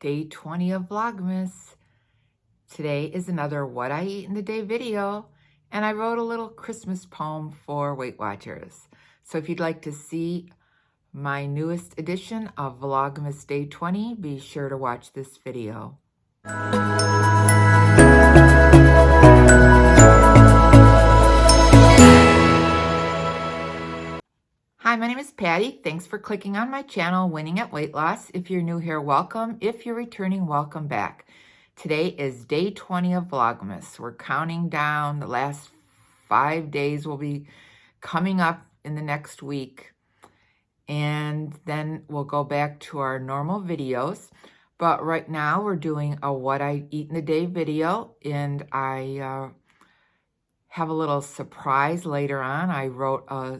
Day 20 of Vlogmas. Today is another What I Eat in the Day video, and I wrote a little Christmas poem for Weight Watchers. So if you'd like to see my newest edition of Vlogmas Day 20, be sure to watch this video. Hi, my name is Patty. Thanks for clicking on my channel, Winning at Weight Loss. If you're new here, welcome. If you're returning, welcome back. Today is day 20 of Vlogmas. We're counting down. The last 5 days will be coming up in the next week. And then we'll go back to our normal videos. But right now we're doing a What I Eat in the Day video. And I have a little surprise later on. I wrote a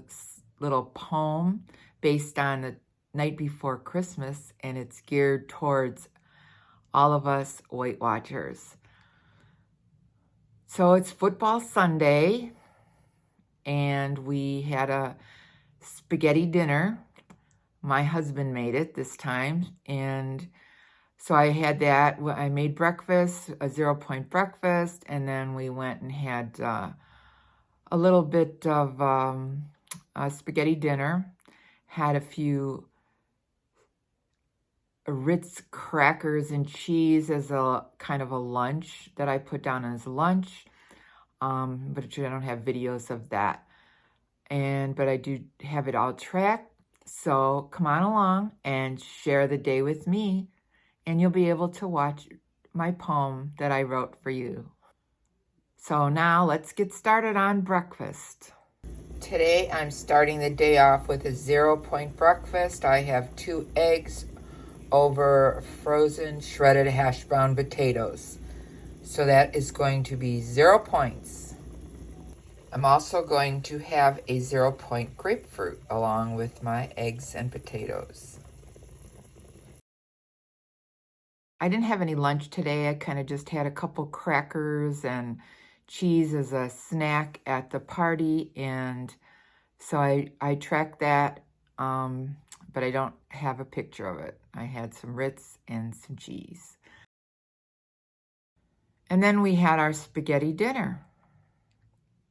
little poem based on the night before Christmas, and it's geared towards all of us Weight Watchers. So it's football Sunday, and we had a spaghetti dinner. My husband made it this time, and so I had that. I made breakfast, a 0-point breakfast, and then we went and had a little bit of a spaghetti dinner, had a few Ritz crackers and cheese as a kind of a lunch that I put down as lunch, but I don't have videos of that. But I do have it all tracked, so come on along and share the day with me, and you'll be able to watch my poem that I wrote for you. So now let's get started on breakfast. Today I'm starting the day off with a 0-point breakfast. I have 2 eggs over frozen shredded hash brown potatoes. So that is going to be 0 points. I'm also going to have a 0-point grapefruit along with my eggs and potatoes. I didn't have any lunch today. I kind of just had a couple crackers and cheese as a snack at the party, and so I tracked that, but I don't have a picture of it. I had some Ritz and some cheese. And then we had our spaghetti dinner,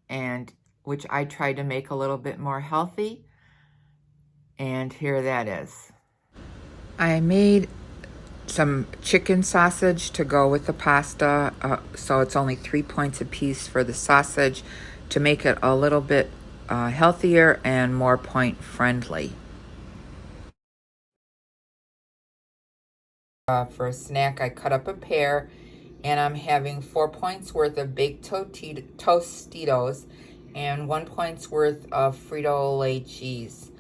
and which I tried to make a little bit more healthy, and here that is. I made some chicken sausage to go with the pasta, so it's only 3 points a piece for the sausage to make it a little bit healthier and more point friendly. For a snack, I cut up a pear, and I'm having 4 points worth of baked Tostitos and 1 point's worth of Frito-Lay cheese.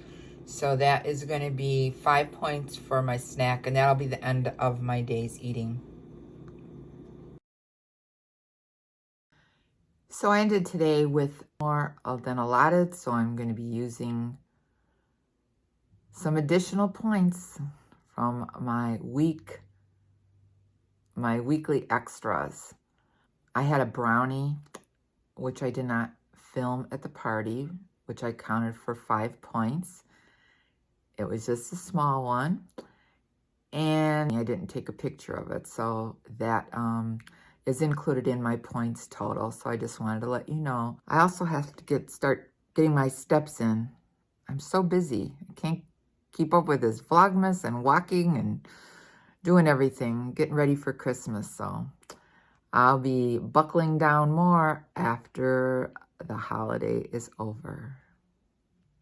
So that is going to be 5 points for my snack, and that'll be the end of my day's eating. So I ended today with more than allotted, so I'm going to be using some additional points from my weekly extras. I had a brownie, which I did not film at the party, which I counted for 5 points. It was just a small one, and I didn't take a picture of it, so that is included in my points total, so I just wanted to let you know. I also have to start getting my steps in. I'm so busy. I can't keep up with this Vlogmas and walking and doing everything, getting ready for Christmas, so I'll be buckling down more after the holiday is over.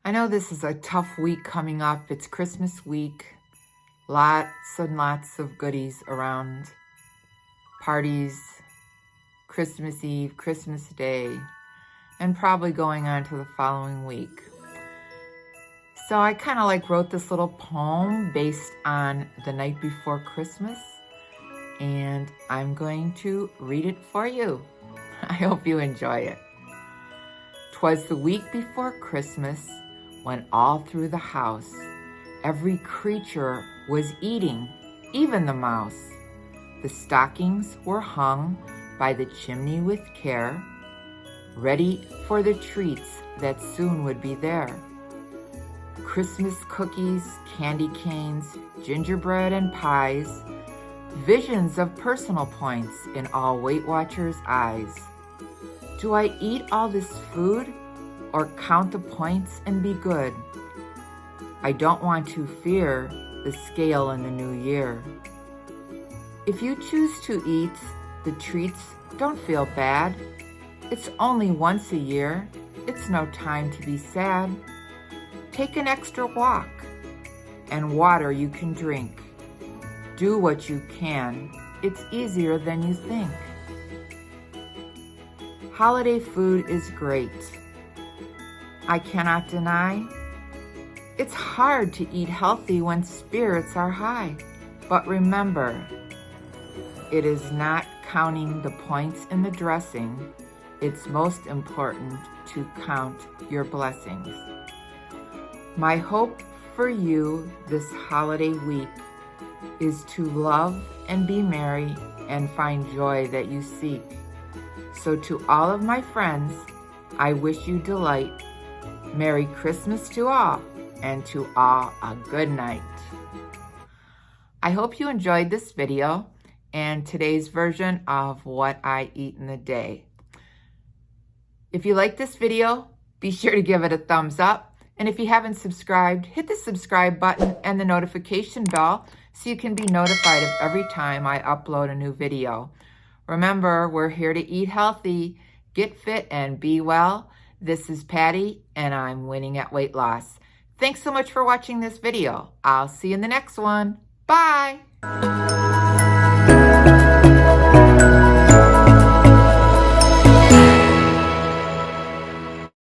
I know this is a tough week coming up. It's Christmas week. Lots and lots of goodies around. Parties, Christmas Eve, Christmas Day, and probably going on to the following week. So I kind of wrote this little poem based on the night before Christmas, and I'm going to read it for you. I hope you enjoy it. 'Twas the week before Christmas, when all through the house every creature was eating, even the mouse. The stockings were hung by the chimney with care, ready for the treats that soon would be there. Christmas cookies, candy canes, gingerbread and pies, visions of personal points in all Weight Watchers' eyes. Do I eat all this food or count the points and be good? I don't want to fear the scale in the new year. If you choose to eat the treats, don't feel bad. It's only once a year. It's no time to be sad. Take an extra walk and water you can drink. Do what you can. It's easier than you think. Holiday food is great. I cannot deny. It's hard to eat healthy when spirits are high. But remember, it is not counting the points in the dressing. It's most important to count your blessings. My hope for you this holiday week is to love and be merry and find joy that you seek. So to all of my friends, I wish you delight. Merry Christmas to all, and to all a good night. I hope you enjoyed this video and today's version of what I eat in a day. If you like this video, be sure to give it a thumbs up. And if you haven't subscribed, hit the subscribe button and the notification bell so you can be notified of every time I upload a new video. Remember, we're here to eat healthy, get fit, and be well. This is Patty, and I'm winning at weight loss. Thanks so much for watching this video. I'll see you in the next one. Bye.